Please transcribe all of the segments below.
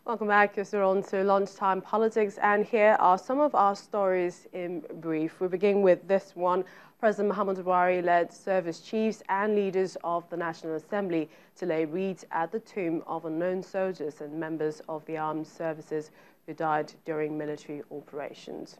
Welcome back. You're on to Lunchtime Politics, and here are some of our stories in brief. We begin with this one. President Muhammadu Buhari led service chiefs and leaders of the National Assembly to lay wreaths at the tomb of unknown soldiers and members of the armed services who died during military operations.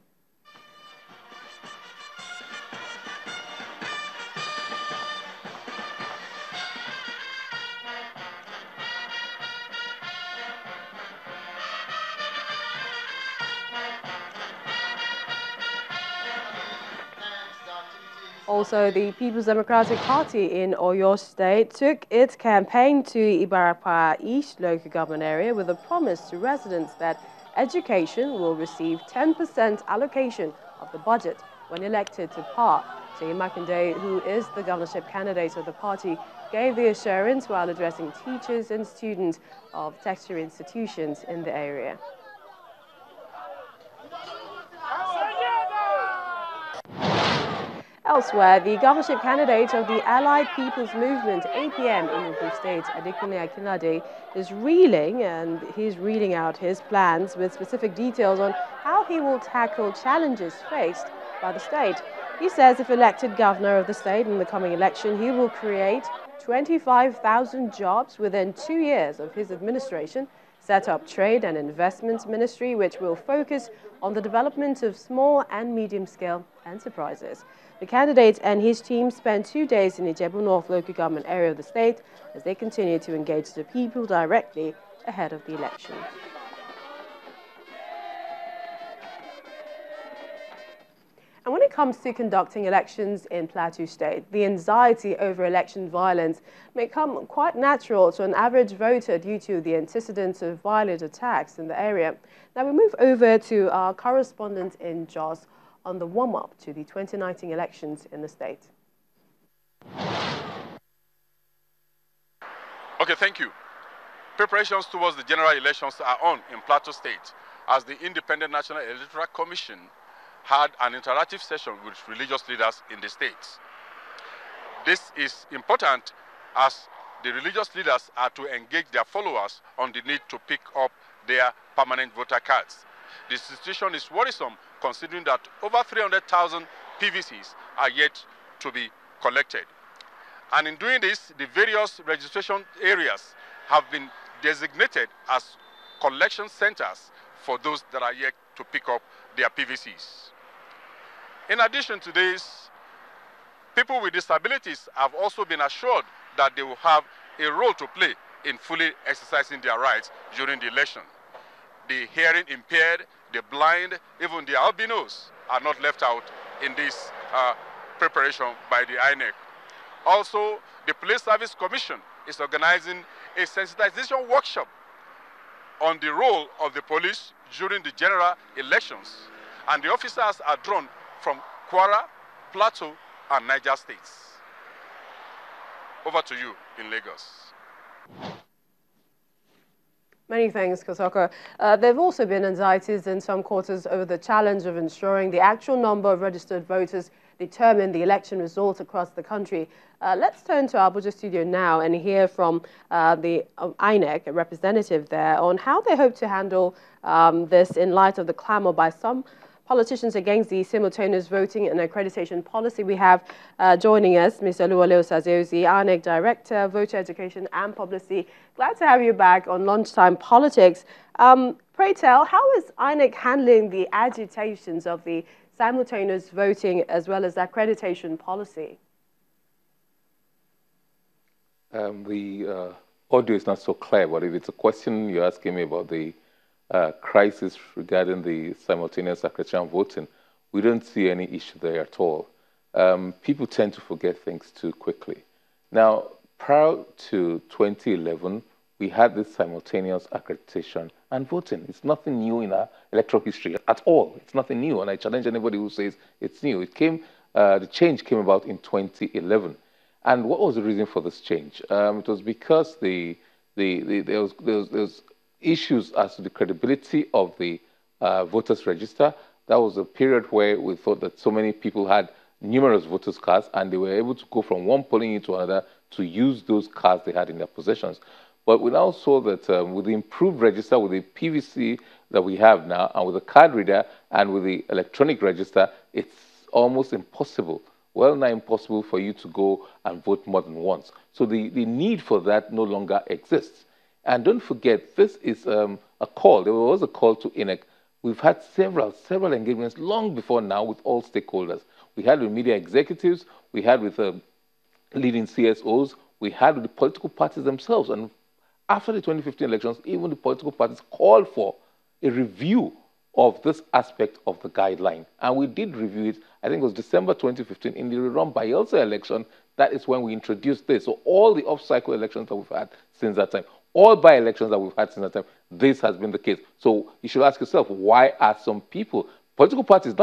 Also, the People's Democratic Party in Oyo State took its campaign to Ibarapa East local government area with a promise to residents that education will receive 10% allocation of the budget when elected to power. Seyi Makinde, who is the governorship candidate of the party, gave the assurance while addressing teachers and students of tertiary institutions in the area. Elsewhere, the governorship candidate of the Allied People's Movement, APM, in Ogun State, Adekunle Akinlade, is reeling out his plans with specific details on how he will tackle challenges faced by the state. He says if elected governor of the state in the coming election, he will create 25,000 jobs within 2 years of his administration, set up Trade and Investments Ministry, which will focus on the development of small and medium-scale enterprises. The candidate and his team spent 2 days in Ijebu North local government area of the state as they continue to engage the people directly ahead of the election. And when it comes to conducting elections in Plateau State, the anxiety over election violence may come quite natural to an average voter due to the antecedents of violent attacks in the area. Now we move over to our correspondent in Jos on the warm-up to the 2019 elections in the state. Okay, thank you. Preparations towards the general elections are on in Plateau State as the Independent National Electoral Commission had an interactive session with religious leaders in the state. This is important as the religious leaders are to engage their followers on the need to pick up their permanent voter cards. The situation is worrisome considering that over 300,000 PVCs are yet to be collected. And in doing this, the various registration areas have been designated as collection centers for those that are yet to pick up their PVCs. In addition to this, people with disabilities have also been assured that they will have a role to play in fully exercising their rights during the election. The hearing impaired, the blind, even the albinos are not left out in this preparation by the INEC. Also, the Police Service Commission is organizing a sensitization workshop on the role of the police during the general elections, and the officers are drawn from Kwara, Plateau, and Niger states. Over to you in Lagos. Many thanks, Kosoko. There have also been anxieties in some quarters over the challenge of ensuring the actual number of registered voters determine the election results across the country. Let's turn to our Abuja studio now and hear from the INEC, a representative there, on how they hope to handle this in light of the clamor by some politicians against the simultaneous voting and accreditation policy. We have joining us Mr. Oluwole Osaze-Ozie, INEC Director, Voter Education and Publicity. Glad to have you back on Lunchtime Politics. Pray tell, how is INEC handling the agitations of the simultaneous voting as well as accreditation policy? The audio is not so clear, but if it's a question you're asking me about the crisis regarding the simultaneous accreditation voting, we don't see any issue there at all. People tend to forget things too quickly. Now, prior to 2011, we had this simultaneous accreditation and voting. It's nothing new in our electoral history at all. It's nothing new, and I challenge anybody who says it's new. It came, the change came about in 2011. And what was the reason for this change? It was because there was issues as to the credibility of the voters register. That was a period where we thought that so many people had numerous voters cards and they were able to go from one polling unit to another to use those cards they had in their possessions. But we now saw that with the improved register, with the PVC that we have now, and with the card reader, and with the electronic register, it's almost impossible, well nigh impossible for you to go and vote more than once. So the need for that no longer exists. And don't forget, this is a call. There was a call to INEC. We've had several engagements long before now with all stakeholders. We had with media executives, we had with leading CSOs, we had with the political parties themselves. And after the 2015 elections, even the political parties called for a review of this aspect of the guideline. And we did review it, I think it was December 2015, in the Rerun Bayelsa election. That is when we introduced this. So all the off-cycle elections that we've had since that time, all by-elections that we've had since that time, this has been the case. So you should ask yourself, why are some people, political parties,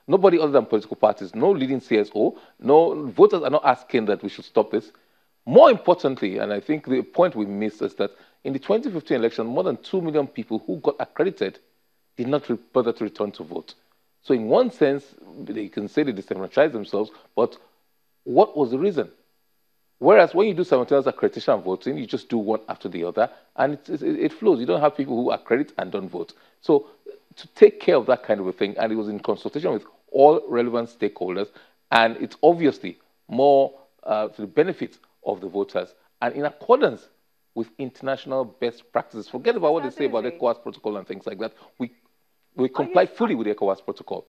nobody other than political parties, no leading CSO, no voters are not asking that we should stop this. More importantly, and I think the point we missed is that in the 2015 election, more than 2 million people who got accredited did not bother to return to vote. So in one sense, they can say they disenfranchised themselves, but what was the reason? Whereas when you do simultaneous accreditation and voting, you just do one after the other, and it flows. You don't have people who accredit and don't vote. So to take care of that kind of a thing, and it was in consultation with all relevant stakeholders, and it's obviously more to the benefit of the voters, and in accordance with international best practices. Forget about what they say about ECOWAS protocol and things like that. We comply fully with the ECOWAS protocol.